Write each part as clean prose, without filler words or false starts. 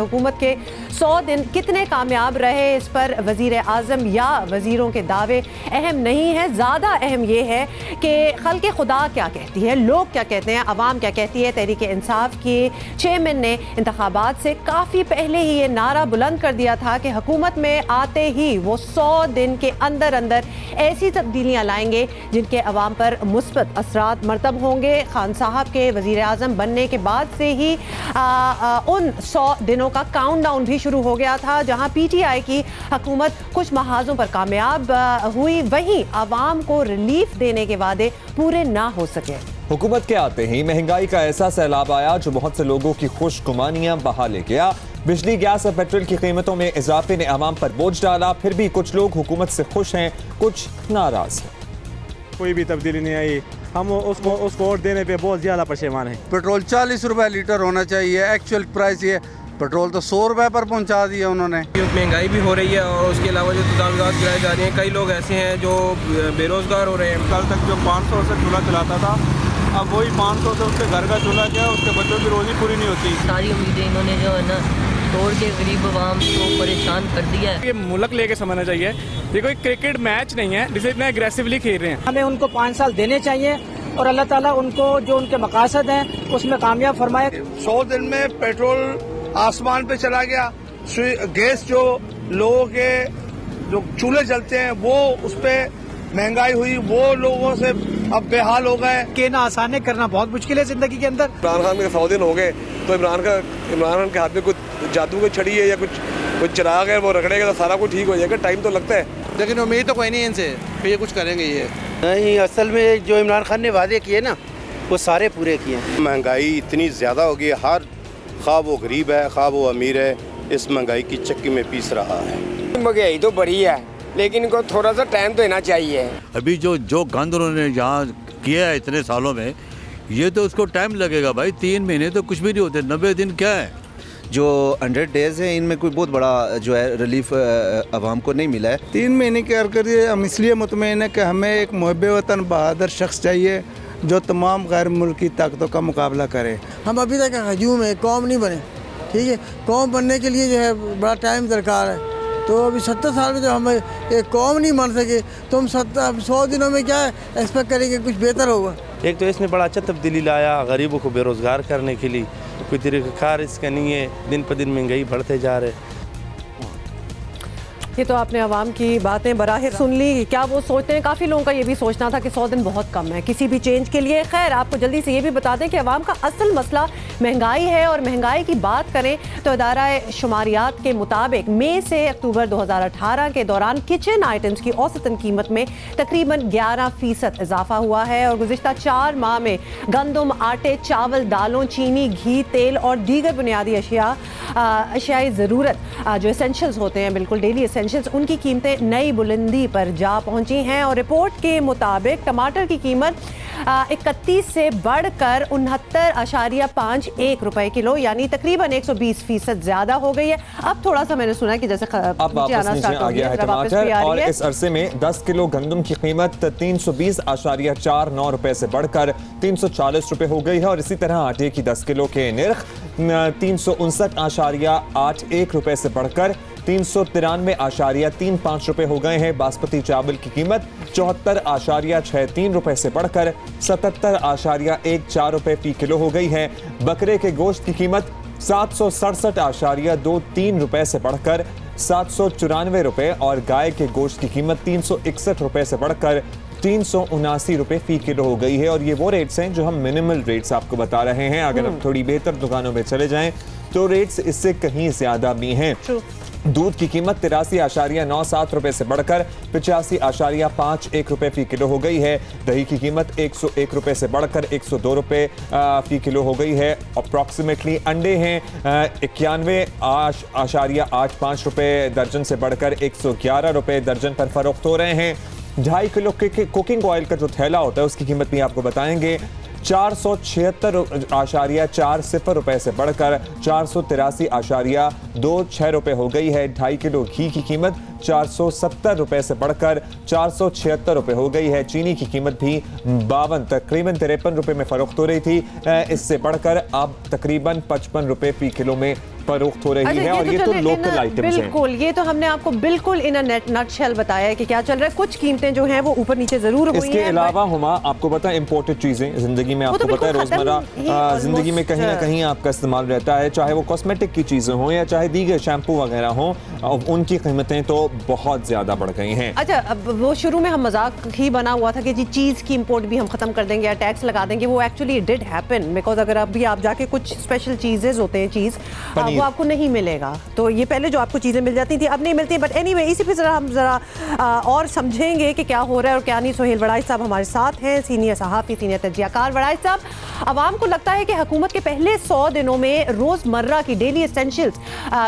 हुकूमत के 100 दिन कितने कामयाब रहे, इस पर वज़ीर आज़म या वज़ीरों के दावे अहम नहीं है। ज़्यादा अहम ये है कि खल्क़े खुदा क्या कहती है, लोग क्या कहते हैं, अवाम क्या कहती है। तहरीक इंसाफ के चेयरमैन ने इंतखाबात से काफ़ी पहले ही ये नारा बुलंद कर दिया था कि हुकूमत में आते ही वो 100 दिन के अंदर अंदर ऐसी तब्दीलियाँ लाएंगे जिनके अवाम पर मुस्बत असरात मरतब होंगे। खान साहब के वज़ीर आज़म बनने के बाद से ही उन 100 दिनों का काउंटडाउन भी शुरू हो गया था, जहां पीटीआई की हुकूमत कुछ महाजों पर कामयाब हुई, वहीं आवाम को रिलीफ देने के वादे पूरे ना हो सके। हुकूमत के आते ही महंगाई का ऐसा सैलाब आया जो बहुत से लोगों की खुशगुमानियां बहा ले गया। बिजली, गैस और पेट्रोल की कीमतों में इजाफे ने अवाम पर बोझ डाला। फिर भी कुछ लोग हुकूमत से खुश हैं, कुछ नाराज हैं। कोई भी तब्दीली नहीं आई, हम उसको वोट देने पे बहुत ज़्यादा परेशान हैं। पेट्रोल 40 रुपए लीटर होना चाहिए, एक्चुअल प्राइस ये पेट्रोल तो 100 रुपए पर पहुंचा दिया उन्होंने। महंगाई भी हो रही है और उसके अलावा जो तजावुज़ात गिराए जा रहे हैं, कई लोग ऐसे हैं जो बेरोज़गार हो रहे हैं। कल तक जो 500 से चूल्हा चलाता था, अब वही 500 से उसके घर का चूल्हा क्या, उसके बच्चों की रोज़ी पूरी नहीं होती। सारी उम्मीदें इन्होंने जो है ना तोड़ के गरीब आवाम को परेशान कर दिया है। ये मुल्क लेके समझना चाहिए, ये कोई क्रिकेट मैच नहीं है जिसे इतना एग्रेसिवली खेल रहे हैं। हमें उनको 5 साल देने चाहिए और अल्लाह ताला उनको जो उनके मकासद हैं उसमें कामयाब फरमाए। 100 दिन में पेट्रोल आसमान पे चला गया, गैस जो लोगों के जो चूल्हे जलते हैं वो उस पर महंगाई हुई, वो लोगों से अब बेहाल हो गए। के ना आसानी करना बहुत मुश्किल है जिंदगी के अंदर। इमरान खान के 100 दिन हो गए तो इमरान खान के हाथ में कुछ जादू की छड़ी है या कुछ चिराग है, वो रगड़ेगा तो सारा कुछ ठीक हो जाएगा। टाइम तो लगता है, लेकिन उम्मीद तो कोई नहीं इनसे कि ये कुछ करेंगे। ये नहीं, असल में जो इमरान खान ने वादे किए ना वो सारे पूरे किए हैं। महंगाई इतनी ज़्यादा हो गई, हर खा वो गरीब है खा वो अमीर है, इस महंगाई की चक्की में पीस रहा है। महंगाई तो बड़ी है लेकिन इनको थोड़ा सा टाइम तो देना चाहिए। अभी जो गंद उन्होंने यहाँ किया है इतने सालों में, ये तो उसको टाइम लगेगा भाई। 3 महीने तो कुछ भी नहीं होते, 90 दिन क्या है। जो 100 डेज है इनमें कोई बहुत बड़ा जो है रिलीफ आवाम को नहीं मिला है। 3 महीने के कारकर्दगी हम इसलिए मुतमईन है कि हमें एक मुहब्बे वतन बहादुर शख्स चाहिए जो तमाम गैर मुल्की ताकतों का मुकाबला करे। हम अभी तक हजूम है, कौम नहीं बने, ठीक है। कौम बनने के लिए जो है बड़ा टाइम दरकार है। तो अभी 70 साल में जब हम एक कौम नहीं बन सके तो हम 100 दिनों में क्या एक्सपेक्ट करेंगे कुछ बेहतर होगा। एक तो इसने बड़ा अच्छा तब्दीली लाया गरीबों को बेरोज़गार करने के लिए, कोई तरीक़ाकार इसका नहीं है। दिन पर दिन महंगाई बढ़ते जा रहे। ये तो आपने आवाम की बातें बराह सुन ली, क्या वो सोचते हैं। काफ़ी लोगों का ये भी सोचना था कि 100 दिन बहुत कम है किसी भी चेंज के लिए। खैर, आपको जल्दी से ये भी बता दें कि आवाम का असल मसला महंगाई है। और महंगाई की बात करें तो इदारा शुमारियात के मुताबिक मई से अक्टूबर 2018 के दौरान किचन आइटम्स की औसतन कीमत में तकरीबन 11% इजाफा हुआ है। और गुज़िश्ता 4 माह में गंदम, आटे, चावल, दालों, चीनी, घी, तेल और दीगर बुनियादी अशियाई ज़रूरत जो एसेंशियल्स होते हैं, बिल्कुल डेली एसेंशियल्स, उनकी कीमतें नई बुलंदी पर जा पहुंची हैं। और रिपोर्ट के मुताबिक टमाटर की कीमत 31 से बढ़कर 69.51 रुपए किलो, यानी तकरीबन 120% ज्यादा हो गई है। अब थोड़ा सा मैंने सुना कि जैसे अब वापस नीचे आ गया है टमाटर। और इस अरसे में 10 किलो गंदम की कीमत 320.49 रुपए से बढ़कर 340 रुपए हो गई है। और इसी तरह आटे की 10 किलो के निर्ख 359.81 रुपए से बढ़कर 393.35 रुपए हो गए हैं। बासमती चावल की कीमत 74.63 रुपए से बढ़कर 77.14 रुपए फी किलो हो गई है। बकरे के गोश्त की कीमत 767.23 रुपए से बढ़कर 794 रुपए और गाय के गोश्त की कीमत 361 रुपए से बढ़कर 379 रुपए फी किलो हो गई है। और ये वो रेट्स हैं जो हम मिनिमल रेट्स आपको बता रहे हैं। अगर हम थोड़ी बेहतर दुकानों में चले जाएं तो रेट्स इससे कहीं ज्यादा भी हैं। दूध की कीमत 83.97 रुपए से बढ़कर 85.51 रुपए फी किलो हो गई है। दही की कीमत 101 रुपए से बढ़कर 102 रुपए फी किलो हो गई है। अप्रॉक्सीमेटली अंडे हैं 91.85 रुपए दर्जन से बढ़कर 111 रुपए दर्जन पर फरोख्त हो रहे हैं। 2.5 किलो के कुकिंग ऑयल का जो थैला होता है उसकी कीमत भी आपको बताएंगे। 476.40 रुपए से बढ़कर 483.26 रुपए हो गई है। 2.5 किलो घी की कीमत 470 रुपए से बढ़कर 476 रुपए हो गई है। चीनी की कीमत भी 52 तकरीबन 53 रुपए में फरोख्त हो रही थी, इससे बढ़कर अब तकरीबन 55 रुपए फी किलो में फरोख्त हो रही है और ये तो लोकल आइटम्स हैं। बिल्कुल, ये तो हमने आपको बिल्कुल इन नटशेल बताया है कि क्या चल रहा है। कुछ कीमतें जो हैं वो ऊपर नीचे जरूर हुई हैं। इसके अलावा हुमा आपको पता है इंपोर्टेड चीजें जिंदगी में आपको पता है रोजमर्रा जिंदगी में कहीं ना कहीं आपका इस्तेमाल रहता है, चाहे वो कॉस्मेटिक की चीजें हों या चाहे दीगर शैम्पू वगैरह हों, उनकी कीमतें तो बहुत ज्यादा बढ़ गई हैं। अच्छा, अब वो शुरू में हम मजाक ही बना हुआ था कि जी चीज़ की इंपोर्ट भी हम खत्म कर देंगे या टैक्स लगा देंगे, वो एक्चुअली डिड हैपन बिकॉज अगर अभी आप जाके कुछ स्पेशल चीज़ें होते हैं वो आपको नहीं मिलेगा। तो ये पहले जो आपको चीज़ें मिल जाती थी अब नहीं मिलती। बट एनीवे इसी पे हम ज़रा और समझेंगे कि क्या हो रहा है और क्या नहीं। सोहेल वड़ाइच साहब हमारे साथ हैं, सीनियर सहाफ़ी, सीनियर तज्ज़ियाकार। वड़ाइच साहब, आवाम को लगता है कि हुकूमत के पहले 100 दिनों में रोज़मर्रा की डेली एसेंशियल्स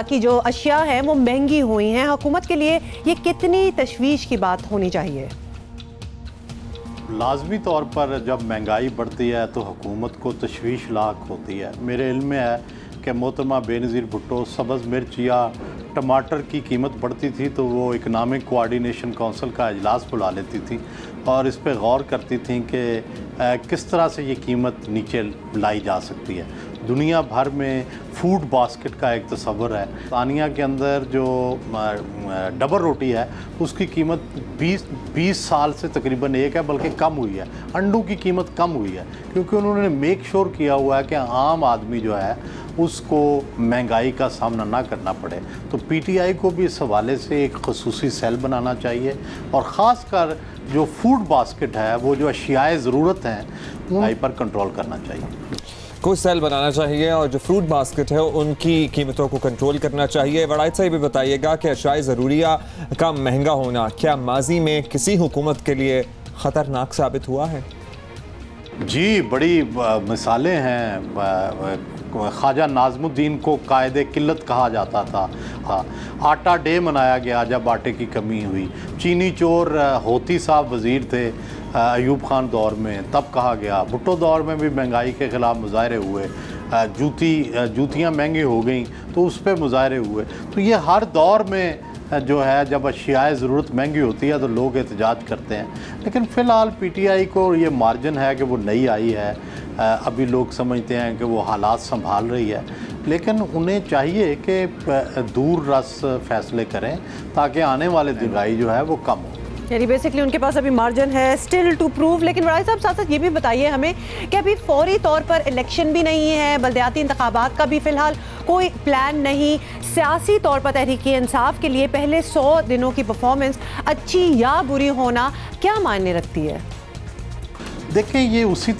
की जो अशिया हैं वो महंगी हुई हैं। हुकूमत के लिए ये कितनी तशवीश की बात होनी चाहिए? लाजमी तौर पर जब महंगाई बढ़ती है तो हुकूमत को तशवीश लाक होती है। मेरे इल्म में है कि मोहतरमा बेनज़ीर भुट्टो सब्ज़ मिर्च या टमाटर की कीमत बढ़ती थी तो वो इकनॉमिक कोऑर्डिनेशन काउंसिल का इजलास बुला लेती थी और इस पर गौर करती थी कि किस तरह से ये कीमत नीचे लाई जा सकती है। दुनिया भर में फूड बास्केट का एक तस्वर है। तानिया के अंदर जो डबल रोटी है उसकी कीमत 20 साल से तकरीबन एक है, बल्कि कम हुई है। अंडों की कीमत कम हुई है क्योंकि उन्होंने मेक श्योर किया हुआ है कि आम आदमी जो है उसको महंगाई का सामना ना करना पड़े। तो पीटीआई को भी इस हवाले से एक खसूसी सेल बनाना चाहिए और ख़ास कर जो फूड बास्केट है, वो जो अशियाए ज़रूरत हैं, उन पर कंट्रोल करना चाहिए। कोई सेल बनाना चाहिए और जो फ्रूट बास्केट है उनकी कीमतों को कंट्रोल करना चाहिए। वड़ाइच साहब भी बताइएगा कि अशाए ज़रूरिया का महंगा होना क्या माजी में किसी हुकूमत के लिए ख़तरनाक साबित हुआ है? जी, बड़ी मिसालें हैं। ख्वाजा नाज़मुद्दीन को कायदे किल्लत कहा जाता था। हाँ, आटा डे मनाया गया जब आटे की कमी हुई। चीनी चोर होती साहब वज़ीर थे अयूब खान दौर में, तब कहा गया। भुट्टो दौर में भी महंगाई के ख़िलाफ़ मुजाहरे हुए। जूतियाँ महंगी हो गई तो उस पर मुजाहरे हुए। तो ये हर दौर में जो है जब अशियाए ज़रूरत महंगी होती है तो लोग एहतजाज करते हैं। लेकिन फ़िलहाल पीटीआई को ये मार्जिन है कि वो नई आई है, अभी लोग समझते हैं कि वो हालात संभाल रही है, लेकिन उन्हें चाहिए कि दूर रस फैसले करें ताकि आने वाले महंगाई जो है वो कम हो। यानी बेसिकली उनके पास अभी मार्जिन है स्टिल टू प्रूव। लेकिन वड़ाइच साहब साथ साथ ये भी बताइए हमें कि अभी फौरी तौर पर इलेक्शन भी नहीं है, बल्दियाती इंतखाबात का भी फ़िलहाल कोई प्लान नहीं। सियासी तौर पर तहरीक-ए-इंसाफ के लिए पहले 100 दिनों की परफॉर्मेंस अच्छी या बुरी होना क्या मायने रखती है? देखिए, ये उसी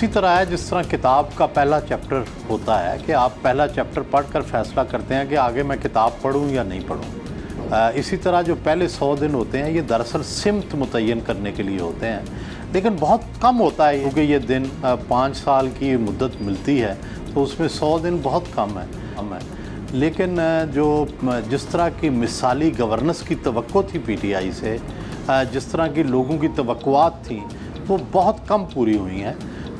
तरह है जिस तरह किताब का पहला चैप्टर होता है कि आप पहला चैप्टर पढ़कर फैसला करते हैं कि आगे मैं किताब पढ़ूँ या नहीं पढ़ूँ। इसी तरह जो पहले 100 दिन होते हैं ये दरअसल सिमत मुतय्यन करने के लिए होते हैं, लेकिन बहुत कम होता है क्योंकि ये दिन 5 साल की मुद्दत मिलती है तो उसमें 100 दिन बहुत कम है। लेकिन जो जिस तरह की मिसाली गवर्नेंस की तवक्को थी पीटीआई से, जिस तरह की लोगों की तवक्कुआत थी, वो बहुत कम पूरी हुई हैं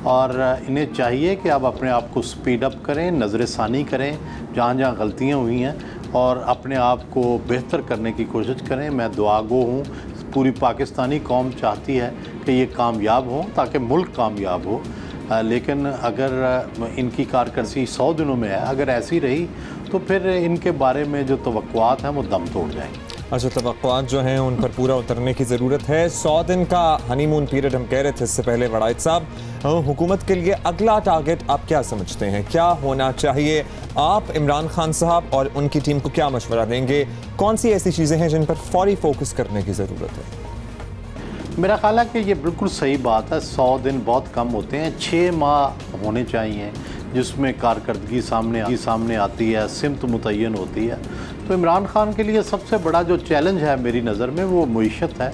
और इन्हें चाहिए कि आप अपने आप को स्पीड अप करें, नज़रसानी करें जहाँ जहाँ गलतियाँ हुई हैं और अपने आप को बेहतर करने की कोशिश करें। मैं दुआगो हूँ, पूरी पाकिस्तानी कौम चाहती है कि ये कामयाब हो ताकि मुल्क कामयाब हो। लेकिन अगर इनकी कारकर्दगी 100 दिनों में है, अगर ऐसी रही तो फिर इनके बारे में जो तवक्कुआत हैं वो दम तोड़ जाएंगे। अच्छा, तवक्कुआत जो हैं उन पर पूरा उतरने की ज़रूरत है। 100 दिन का हनीमून पीरियड हम कह रहे थे इससे पहले। वड़ाइच साहब, हुकूमत के लिए अगला टारगेट आप क्या समझते हैं, क्या होना चाहिए? आप इमरान खान साहब और उनकी टीम को क्या मशवरा देंगे? कौन सी ऐसी चीज़ें हैं जिन पर फौरी फोकस करने की ज़रूरत है? मेरा ख्याल है कि ये बिल्कुल सही बात है। 100 दिन बहुत कम होते हैं, 6 माह होने चाहिए जिसमें कारकर्दगी सामने आती है, सिमत मुतय्यन होती है। तो इमरान खान के लिए सबसे बड़ा जो चैलेंज है मेरी नज़र में वो मईशत है।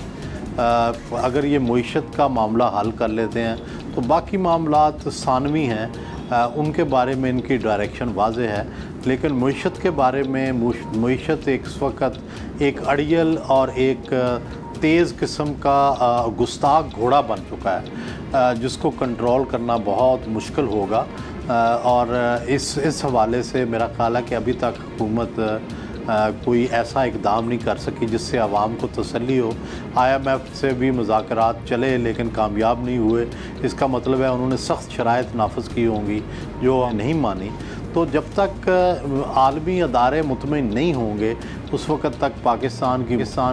अगर ये मईशत का मामला हल कर लेते हैं तो बाकी मामलात सानवी हैं, उनके बारे में इनकी डायरेक्शन वाज़ेह है। लेकिन मईशत के बारे में, मईशत इस वक्त एक अड़ियल और एक तेज़ किस्म का गुस्ताख घोड़ा बन चुका है जिसको कंट्रोल करना बहुत मुश्किल होगा। और इस हवाले से मेरा ख्याल है कि अभी तक हुकूमत कोई ऐसा इकदाम नहीं कर सकी जिससे आवाम को तसल्ली हो। IMF से भी मुज़ाकरात चले लेकिन कामयाब नहीं हुए। इसका मतलब है उन्होंने सख्त शराइत नाफिज की होंगी जो नहीं मानी। तो जब तक आलमी अदारे मुतमईन नहीं होंगे उस वक़्त तक पाकिस्तान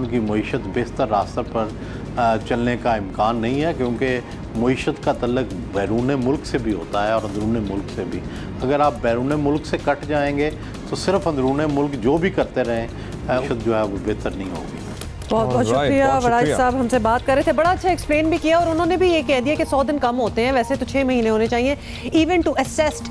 की मईशत बेहतर रास्ते पर चलने का इम्कान नहीं है, क्योंकि मईशत का तल्लुक़ बैरून मुल्क से भी होता है और अंदरून मुल्क से भी। अगर आप बैरून मुल्क से कट जाएंगे तो सिर्फ अंदरून मुल्क जो भी करते रहें मईशत जो है वो बेहतर नहीं होगी। बहुत बहुत शुक्रिया वराज साहब, हमसे बात कर रहे थे, बड़ा अच्छा एक्सप्लेन भी किया और उन्होंने भी ये कह दिया कि 100 दिन कम होते हैं, वैसे तो 6 महीने होने चाहिए even to assess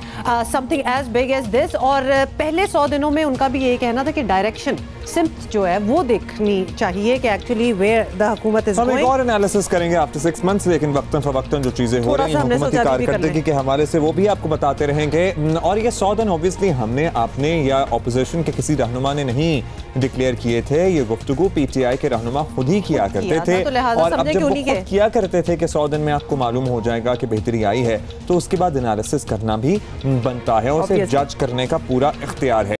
something as big as this. और पहले 100 दिनों में उनका भी यही कहना था कि डायरेक्शन सिम्त जो है वो देखनी चाहिए कि एक्चुअली वेयर द हुकूमत इज गोइंग। हम एक और एनालिसिस करेंगे आफ्टर 6 मंथ्स, लेकिन वक्तन फवक्तन जो चीजें हो रही हैं हुकूमत की कारकर्दगी के हवाले से वो भी आपको बताते रहेंगे। और ये 100 दिन ऑब्वियसली हमने आपने या ऑपोजिशन के किसी रहनुमा ने नहीं डिक्लेयर किए थे, ये गुफ्तगू पीटीआई के रहनुमा खुद ही किया करते थे। और अब जब वो खुद किया करते थे कि 100 दिन में आपको मालूम हो जाएगा कि बेहतरी आई है, तो उसके बाद एनालिसिस करना भी बनता है और उसे जज करने का पूरा इख्तियार है।